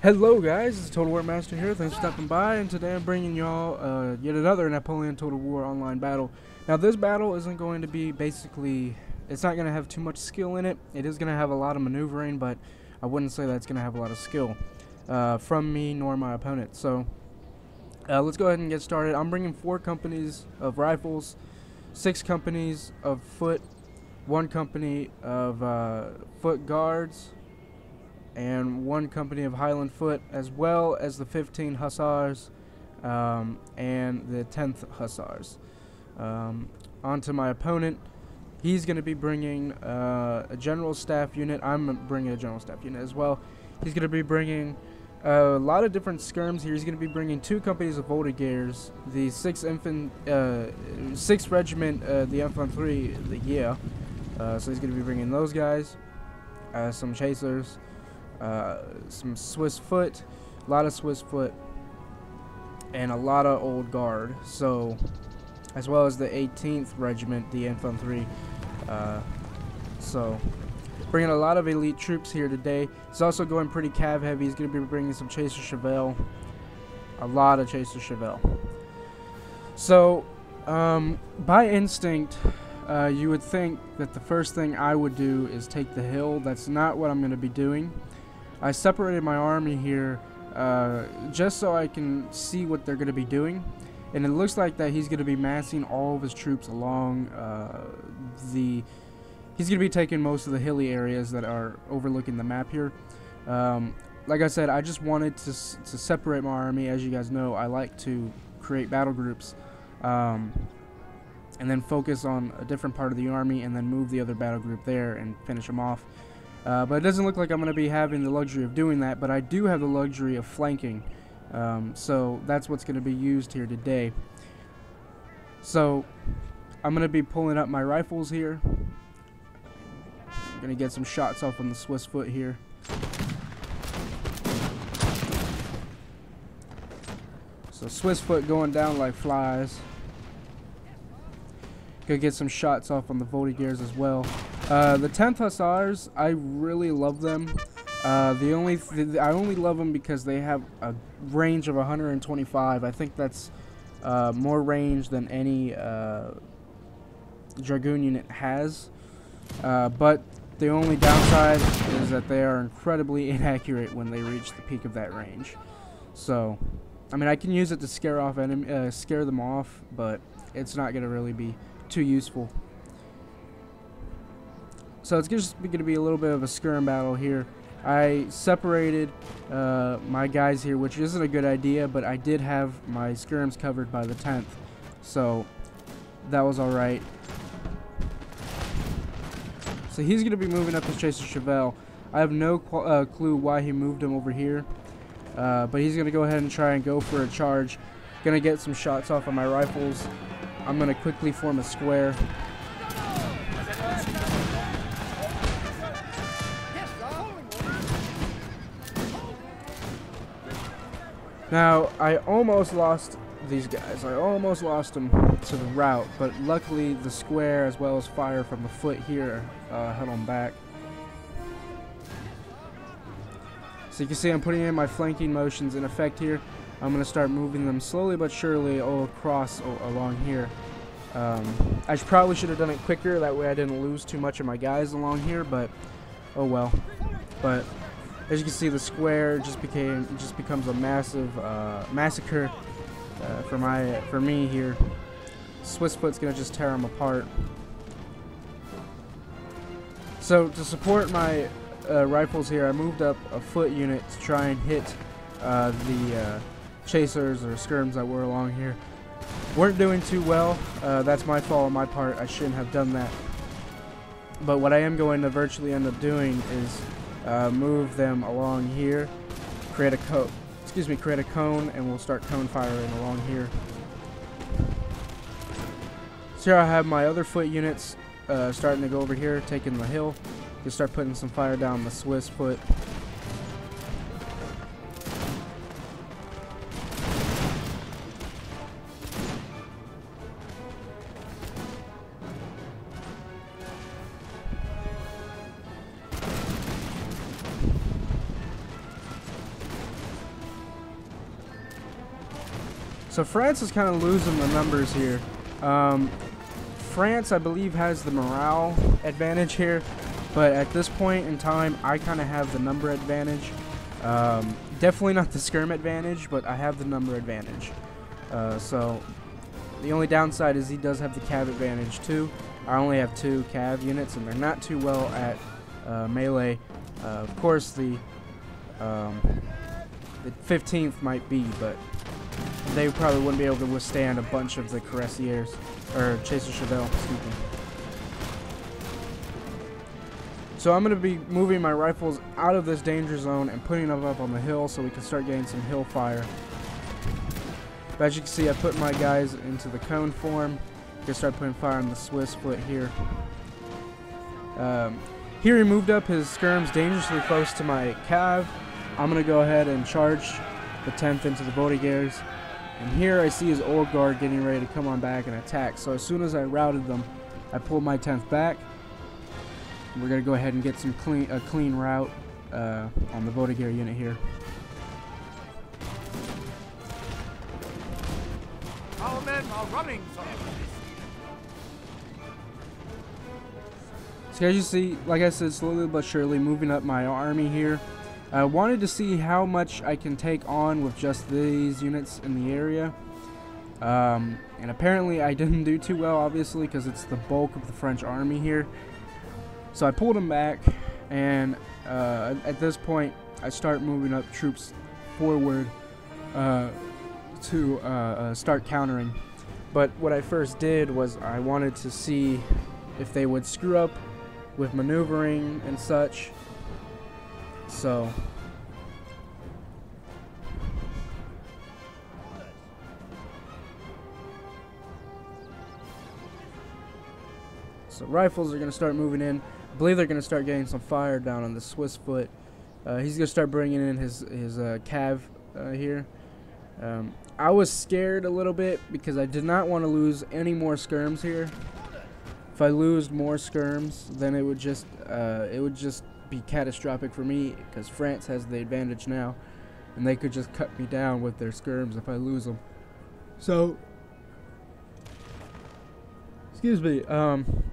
Hello guys, it's Total War Master here, thanks for stopping by, and today I'm bringing y'all yet another Napoleon Total War online battle. Now this battle isn't going to be it's not going to have too much skill in it. It is going to have a lot of maneuvering, but I wouldn't say that it's going to have a lot of skill from me nor my opponent. So let's go ahead and get started. I'm bringing 4 companies of rifles, 6 companies of foot, 1 company of foot guards, and 1 company of Highland Foot, as well as the 15 Hussars and the 10th Hussars. On to my opponent. He's going to be bringing a general staff unit. I'm bringing a general staff unit as well. He's going to be bringing a lot of different skirms here. He's going to be bringing 2 companies of Voltigeurs, the 6th Regiment, the Infanterie, so he's going to be bringing those guys, some chasers, some Swiss foot, a lot of Swiss foot, and a lot of old guard. So, as well as the 18th Regiment, the Infanterie. So, bringing a lot of elite troops here today. He's also going pretty cav heavy. He's going to be bringing some Chaser Chevelle, a lot of Chaser Chevelle. So, by instinct, you would think that the first thing I would do is take the hill. That's not what I'm going to be doing. I separated my army here just so I can see what they're going to be doing, and it looks like that he's going to be massing all of his troops along he's going to be taking most of the hilly areas that are overlooking the map here. Like I said, I just wanted to separate my army. As you guys know, I like to create battle groups and then focus on a different part of the army and then move the other battle group there and finish them off. But it doesn't look like I'm going to be having the luxury of doing that, but I do have the luxury of flanking. So that's what's going to be used here today. So I'm going to be pulling up my rifles here. I'm going to get some shots off on the Swiss foot here. So Swiss foot going down like flies. Gonna get some shots off on the Voltigeurs as well. The 10th Hussars, I really love them. I only love them because they have a range of 125. I think that's more range than any Dragoon unit has. But the only downside is that they are incredibly inaccurate when they reach the peak of that range. So, I mean, I can use it to scare them off, but it's not gonna really be too useful. So it's just going to be a little bit of a skirm battle here. I separated my guys here, which isn't a good idea, but I did have my skirms covered by the 10th, so that was alright. So he's going to be moving up his Chaser Chevelle. I have no clue why he moved him over here, but he's going to go ahead and try and go for a charge. Going to get some shots off of my rifles. I'm going to quickly form a square. Now, I almost lost these guys. I almost lost them to the rout, but luckily the square as well as fire from the foot here held them back. So you can see I'm putting in my flanking motions in effect here. I'm going to start moving them slowly but surely all across along here. I probably should have done it quicker, that way I didn't lose too much of my guys along here, but oh well. But as you can see, the square just becomes a massive massacre for me here. Swiss foot's going to just tear them apart. So to support my rifles here, I moved up a foot unit to try and hit the chasers or skirms that were along here. Weren't doing too well. That's my fault on my part. I shouldn't have done that. But what I am going to virtually end up doing is move them along here, create a cone, and we'll start cone firing along here. So here I have my other foot units starting to go over here, taking the hill. Just start putting some fire down the Swiss foot. So France is kind of losing the numbers here. France, I believe, has the morale advantage here, but at this point in time, I kind of have the number advantage. Definitely not the skirm advantage, but I have the number advantage. So the only downside is he does have the cav advantage too. I only have 2 cav units, and they're not too well at melee. Of course, the 15th might be, but they probably wouldn't be able to withstand a bunch of the Cuirassiers, or Chasseurs Chevelle, excuse me. So I'm going to be moving my rifles out of this danger zone and putting them up on the hill so we can start getting some hill fire. But as you can see, I put my guys into the cone form. I'm going to start putting fire on the Swiss foot here. Here he moved up his skirms dangerously close to my cav. I'm going to go ahead and charge the 10th into the Vaudiguers. And here I see his old guard getting ready to come on back and attack. So as soon as I routed them, I pulled my 10th back. We're going to go ahead and get some clean route on the Vaudiguer unit here. Our men are running, sir. So as you see, like I said, slowly but surely moving up my army here. I wanted to see how much I can take on with just these units in the area. And apparently I didn't do too well, obviously, because it's the bulk of the French army here. So I pulled them back, and at this point I start moving up troops forward to start countering. But what I first did was I wanted to see if they would screw up with maneuvering and such. So rifles are going to start moving in. I believe they're going to start getting some fire down on the Swiss foot. He's going to start bringing in his cav here. I was scared a little bit because I did not want to lose any more skirms here. If I lose more skirms, then it would just be catastrophic for me, because France has the advantage now, and they could just cut me down with their skirms if I lose them. So, excuse me.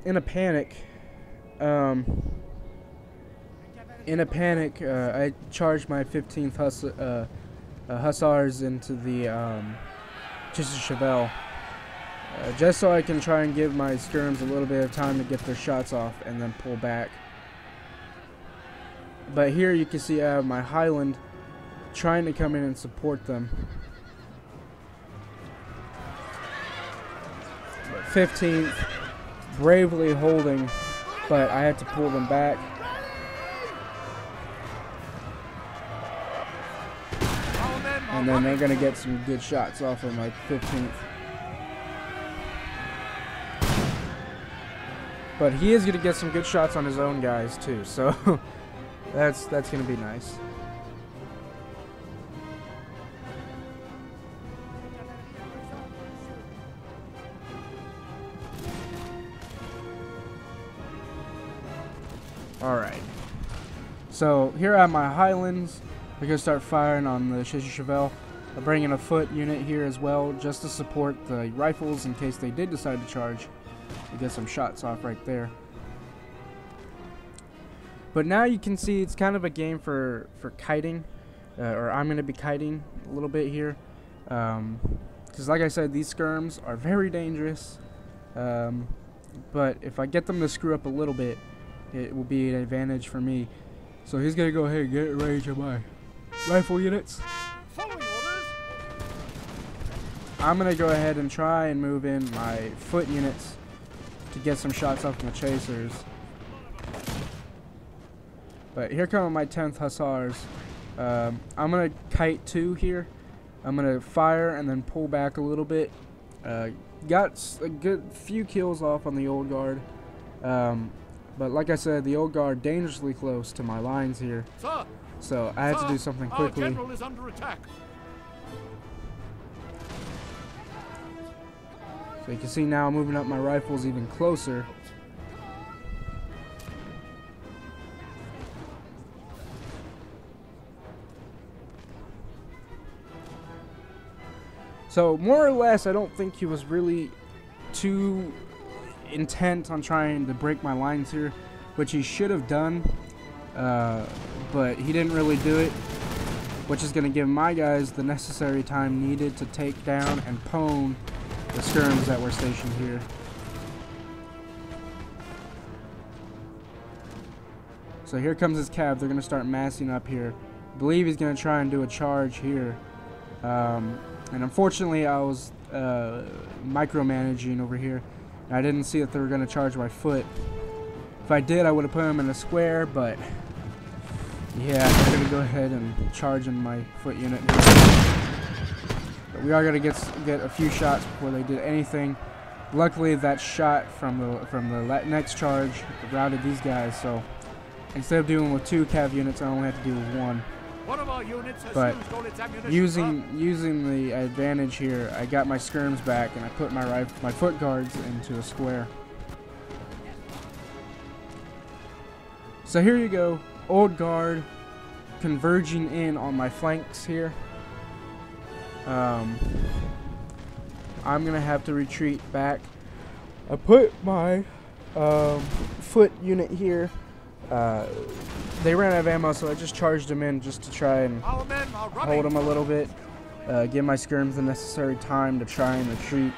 In a panic, I charged my 15th Hussars into the Chasseurs Chevelle, just so I can try and give my skirms a little bit of time to get their shots off and then pull back. But here you can see I have my Highland trying to come in and support them. 15th bravely holding, but I had to pull them back. And then they're going to get some good shots off of my 15th. But he is going to get some good shots on his own guys too, so that's going to be nice. Alright. So here I have my Highlands. We're going to start firing on the Chasseurs Chevelle. I'm bringing a foot unit here as well, just to support the rifles in case they did decide to charge. We get some shots off right there. But now you can see it's kind of a game for kiting, or I'm going to be kiting a little bit here. Because like I said, these skirms are very dangerous. But if I get them to screw up a little bit, it will be an advantage for me. So he's going to go ahead and get range of my rifle units. Following orders. I'm going to go ahead and try and move in my foot units to get some shots off the chasers. But here come my 10th Hussars. I'm going to kite 2 here. I'm going to fire and then pull back a little bit. Got a good few kills off on the old guard. But like I said, the old guard dangerously close to my lines here. Sir, so I had to do something quickly. Our general is under attack. So you can see now I'm moving up my rifles even closer. So So more or less, I don't think he was really too intent on trying to break my lines here, which he should have done, but he didn't really do it, which is going to give my guys the necessary time needed to take down and pwn the skirms that were stationed here. So here comes his cav. They're going to start massing up here. I believe he's going to try and do a charge here. And unfortunately, I was micromanaging over here. And I didn't see that they were going to charge my foot. If I did, I would have put him in a square, but yeah, they're going to go ahead and charge in my foot unit here. But we are going to get a few shots before they did anything. Luckily, that shot from the next charge routed these guys, so instead of dealing with 2 cav units, I only had to deal with 1. One of our units has But used all its ammunition. using the advantage here, I got my skirms back and I put my foot guards into a square. So here you go, old guard converging in on my flanks here. I'm gonna have to retreat back. I put my foot unit here. They ran out of ammo, so I just charged them in just to try and Our men are running. hold them a little bit. Give my skirms the necessary time to try and retreat.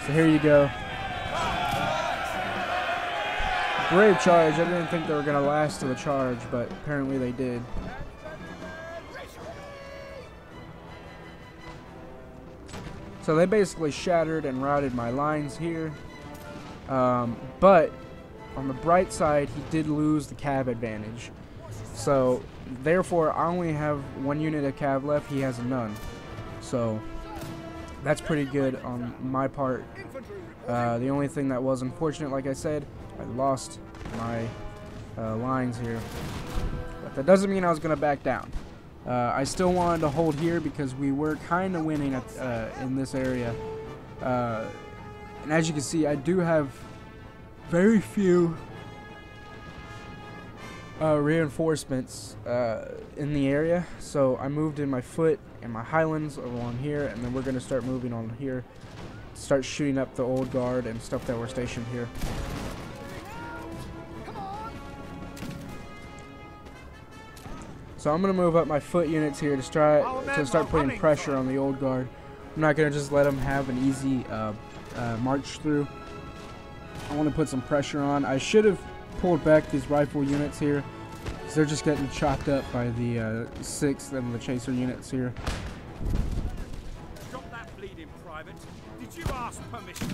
So here you go. Brave charge. I didn't think they were going to last to the charge, but apparently they did. So they basically shattered and routed my lines here. But on the bright side, he did lose the cav advantage. So therefore, I only have 1 unit of cav left. He has none. So that's pretty good on my part. The only thing that was unfortunate, like I said, I lost my lines here. But that doesn't mean I was going to back down. I still wanted to hold here because we were kind of winning in this area. And as you can see, I do have very few reinforcements in the area. So I moved in my foot and my highlands along here, and then we're going to start moving on here. Start shooting up the old guard and stuff that were stationed here. So I'm going to move up my foot units here to start putting pressure on the old guard. I'm not going to just let them have an easy march through. I want to put some pressure on. I should have pulled back these rifle units here, because they're just getting chopped up by the 6th and the chaser units here. Stop that bleeding, Private. Did you ask permission?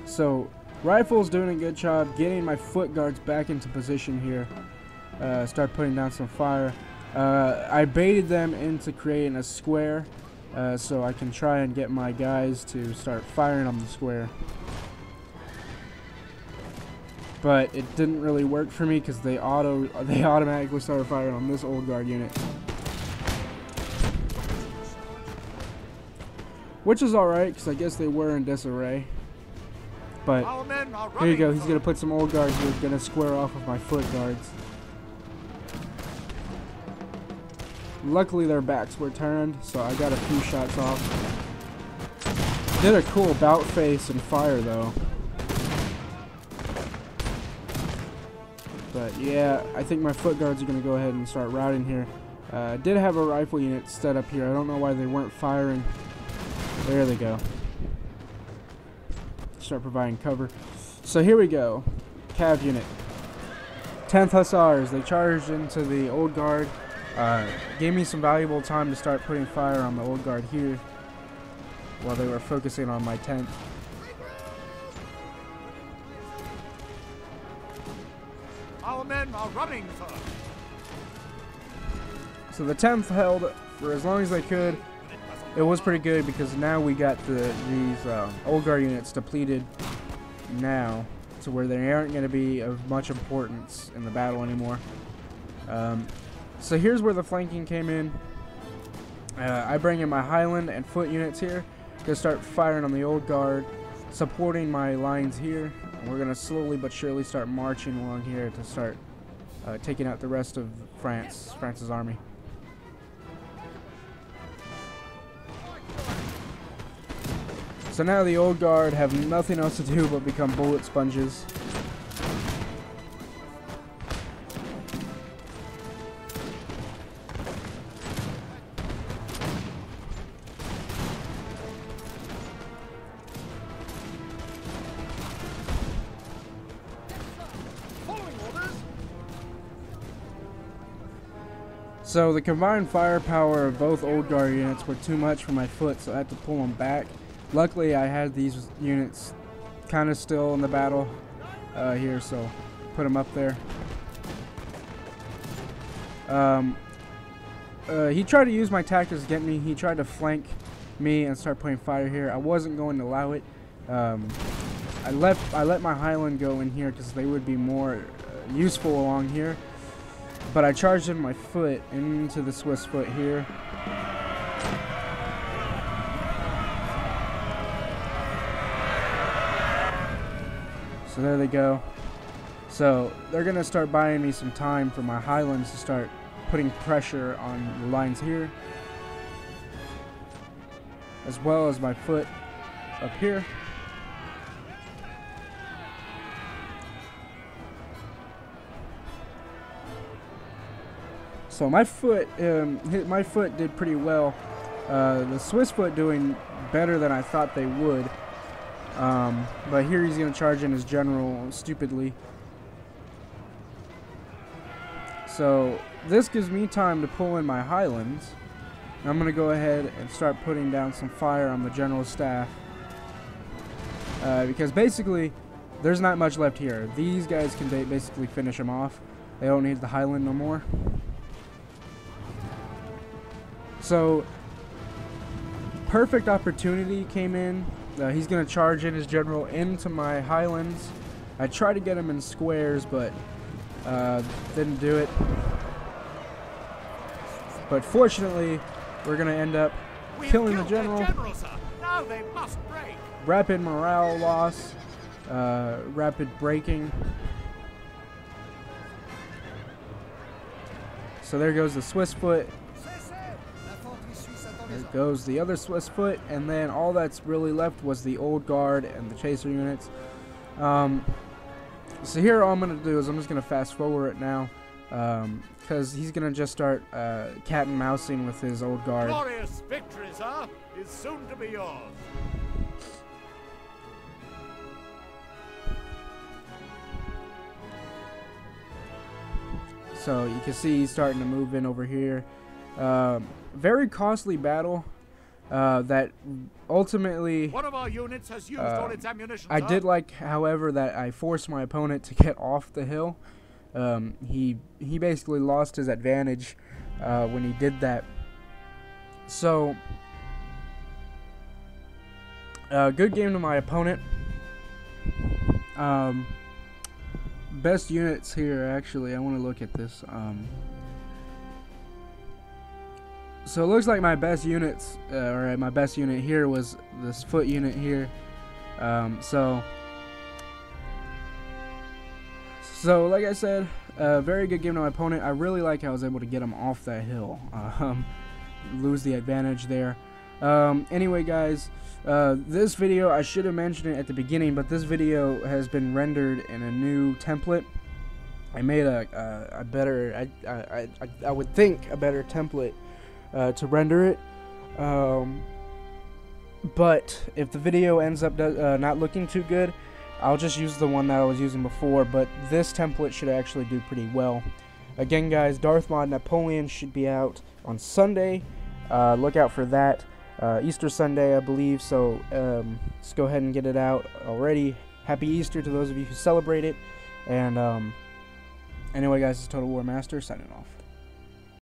So rifle's doing a good job getting my foot guards back into position here. Start putting down some fire. I baited them into creating a square, so I can try and get my guys to start firing on the square. But it didn't really work for me because they automatically started firing on this old guard unit, which is alright because I guess they were in disarray. But here you go, he's going to put some old guards here, going to square off with my foot guards. Luckily their backs were turned, so I got a few shots off. Did a cool bout face and fire though. But yeah, I think my foot guards are going to go ahead and start routing here. I did have a rifle unit set up here. I don't know why they weren't firing. There they go. Start providing cover. So here we go. Cav unit. 10th Hussars. They charged into the old guard. Gave me some valuable time to start putting fire on the old guard here while they were focusing on my 10th. Our men are running, sir. So the 10th held for as long as they could. It was pretty good because now we got these old guard units depleted now to where they aren't going to be of much importance in the battle anymore. So here's where the flanking came in. I bring in my Highland and foot units here to start firing on the old guard, supporting my lines here. And we're going to slowly but surely start marching along here to start taking out the rest of France's army. So now the old guard have nothing else to do but become bullet sponges. So the combined firepower of both old guard units were too much for my foot, so I had to pull them back. Luckily, I had these units kind of still in the battle here, so put them up there. He tried to use my tactics to get me. He tried to flank me and start putting fire here. I wasn't going to allow it. I let my Highland go in here because they would be more useful along here. But I charged in my foot into the Swiss foot here. So there they go. So they're going to start buying me some time for my Highlands to start putting pressure on the lines here, as well as my foot up here. So my foot did pretty well. The Swiss foot doing better than I thought they would. But here he's going to charge in his general stupidly. So this gives me time to pull in my Highlands. I'm going to go ahead and start putting down some fire on the general staff. Because basically, there's not much left here. These guys can basically finish him off. They don't need the Highland no more. So, perfect opportunity came in. He's going to charge in his general into my Highlands. I tried to get him in squares, but didn't do it. But fortunately, we're going to end up killing the general. Now they must break. Rapid morale loss. Rapid breaking. So there goes the Swiss foot. There goes the other Swiss foot, and then all that's really left was the old guard and the chaser units. So here all I'm going to do is I'm just going to fast forward it now, because he's going to just start cat and mousing with his old guard. Glorious victory, sir, is soon to be yours. So you can see he's starting to move in over here. Very costly battle that ultimately one of our units has used all its ammunition. I did like, however, that I forced my opponent to get off the hill. He basically lost his advantage when he did that. So good game to my opponent. Best units here, actually. I want to look at this. So it looks like my best units, or my best unit here was this foot unit here. So like I said, very good game to my opponent. I really like how I was able to get him off that hill, lose the advantage there. Anyway, guys, this video, I should have mentioned it at the beginning, but this video has been rendered in a new template. I made a better, I would think, a better template to render it, but if the video ends up not looking too good, I'll just use the one that I was using before. But this template should actually do pretty well. Again, guys, Darth Mod Napoleon should be out on Sunday. Look out for that. Easter Sunday, I believe, so let's go ahead and get it out already. Happy Easter to those of you who celebrate it. And anyway, guys, this is Total War Master signing off.